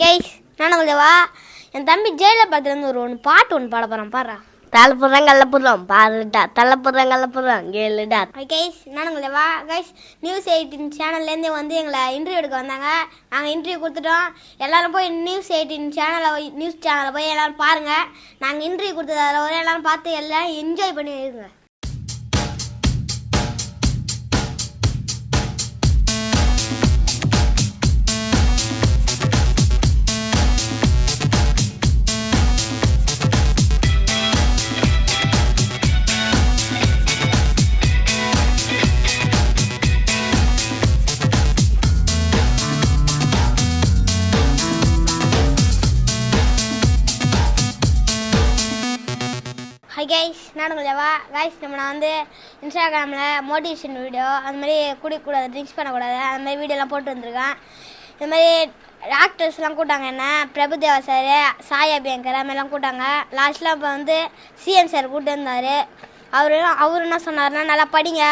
Guys நான் உங்களேவா என் தம்பி ஜெயில பார்த்துருந்து ஒரு பாட்டு ஒன்று பாட போகிறான் பாடுறா. தலைப்புறம் கள்ளப்புறம் பாருடா தலைப்புறம் கள்ளப்புறம் கேளுடா. கைஸ் நான் உங்களேவா கைஸ் நியூஸ் 18 சேனல்லேருந்து வந்து எங்களை இன்டர்வியூ எடுக்க வந்தாங்க. நாங்கள் இன்டர்வியூ கொடுத்துட்டோம். எல்லோரும் போய் நியூஸ் 18 நியூஸ் சேனலில் போய் எல்லோரும் பாருங்கள். நாங்கள் இன்டர்வியூ கொடுத்ததில் ஒரு எல்லோரும் பார்த்து எல்லாம் என்ஜாய் பண்ணி இருங்க. ஹை கைஸ் நான் உங்களேவா கைஸ் நம்ம நான் வந்து இன்ஸ்டாகிராமில் மோட்டிவேஷன் வீடியோ அந்த மாதிரி குடிக்கக்கூடாது, ட்ரிங்க்ஸ் பண்ணக்கூடாது, அந்த மாதிரி வீடியோலாம் போட்டு வந்திருக்கேன். இந்த மாதிரி ஆக்டர்ஸ்லாம் கூட்டாங்க, என்ன பிரபுதேவா சார், சாய் அபியங்கர் அது மாதிரிலாம் கூட்டாங்க. லாஸ்ட்டில் இப்போ வந்து சிஎம் சார் கூப்பிட்டு இருந்தார். அவர் என்ன சொன்னார்னா, நல்லா படிங்க,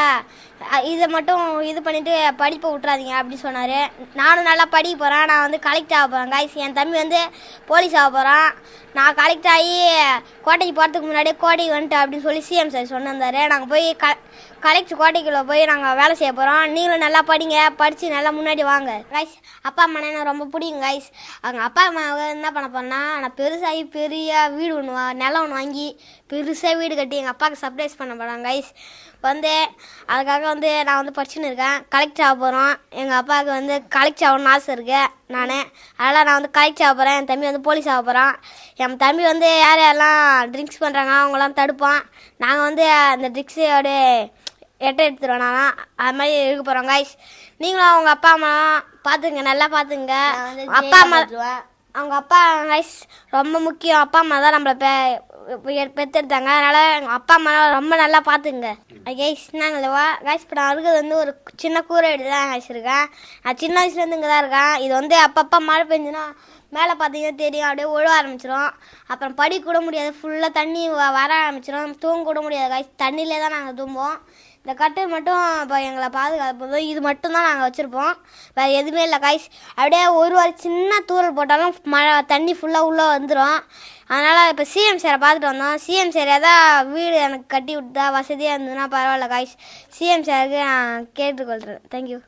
இதை மட்டும் இது பண்ணிவிட்டு படிப்பை விட்றாதீங்க அப்படின்னு சொன்னார். நானும் நல்லா படிக்க போகிறேன். நான் வந்து கலெக்ட் ஆக போகிறேன் கைஸ். என் தம்பி வந்து போலீஸ் ஆக போகிறான். நான் கலெக்ட் ஆகி கோட்டைக்கு போகிறதுக்கு முன்னாடியே கோட்டைக்கு வந்துட்டு அப்படின்னு சொல்லி சிஎம் சார் சொன்னிருந்தார். நாங்கள் போய் கலெக்ட் கோட்டைக்குள்ளே போய் நாங்கள் வேலை செய்ய போகிறோம். நீங்களும் நல்லா படிங்க, படித்து நல்லா முன்னாடி வாங்க கைஸ். அப்பா அம்மா எனக்கு ரொம்ப பிடிக்கும் கைஸ். அவங்க அப்பா அம்மா என்ன பண்ண போறேன்னா, நான் பெருசாகி பெரிய வீடு ஒன்று நிலம் ஒன்று வாங்கி பெருசாக வீடு கட்டி எங்கள் அப்பாவுக்கு சர்ப்ரைஸ் பண்ண போகிறேன் கைஸ். வந்து அதுக்காக வந்து நான் வந்து படிச்சுன்னு இருக்கேன். கலெக்டர் ஆக போகிறோம். எங்கள் அப்பாவுக்கு வந்து கலெக்டர் ஆகணும்னு ஆசை இருக்குது. அதனால் நான் வந்து கலெக்டர் ஆக போகிறேன். என் தம்பி வந்து போலீஸ் ஆக போகிறான். என் தம்பி வந்து யார் யாரெல்லாம் ட்ரிங்க்ஸ் பண்ணுறாங்க அவங்களாம் தடுப்பான். நாங்கள் வந்து அந்த ட்ரிங்க்ஸோட எடுத்துருவோம். நான் அது மாதிரி இருக்க போகிறோம் கைஸ். நீங்களும் அவங்க அப்பா அம்மா பார்த்துங்க, நல்லா பார்த்துங்க. அப்பா அம்மா அவங்க அப்பா கைஸ் ரொம்ப முக்கியம். அப்பா அம்மா தான் நம்மளை பெற்றெடுத்தாங்க. அதனால் எங்கள் அப்பா அம்மா ரொம்ப நல்லா பார்த்துங்க கைஸ். நாங்களேவா கைஸ் இப்போ நான் இருக்கிறது வந்து ஒரு சின்ன கூரை வீடு தான் கைஸ் இருக்கேன். நான் சின்ன வயசுலேருந்து இங்கே தான் இருக்கேன். இது வந்து அப்பப்போ மழை பெஞ்சுன்னா மேலே பார்த்தீங்கன்னா தெரியும், அப்படியே ஒழுவ ஆரம்பிச்சிடும். அப்புறம் படிக்க கூட முடியாது, ஃபுல்லாக தண்ணி வர ஆரம்பிச்சிடும். தூங்க கூட முடியாது கைஸ். தண்ணியிலே தான் நாங்கள் தூங்குவோம். இந்த கட்டில் மட்டும் இப்போ எங்களை பாதுகாப்பு இது மட்டும்தான் நாங்கள் வச்சுருப்போம், வேறு எதுவுமே இல்லை கைஸ். அப்படியே ஒரு சின்ன தூரல் போட்டாலும் மழை தண்ணி ஃபுல்லாக உள்ளே வந்துடும். அதனால் இப்போ சிஎம் சாரை பார்த்துட்டு வந்தோம். சிஎம் சார் ஏதாவது வீடு எனக்கு கட்டி விட்டா வசதியாக இருந்ததுன்னா பரவாயில்ல கைஸ். சிஎம் சாருக்கு நான் கேட்டுக்கொள்கிறேன். தேங்க்யூ.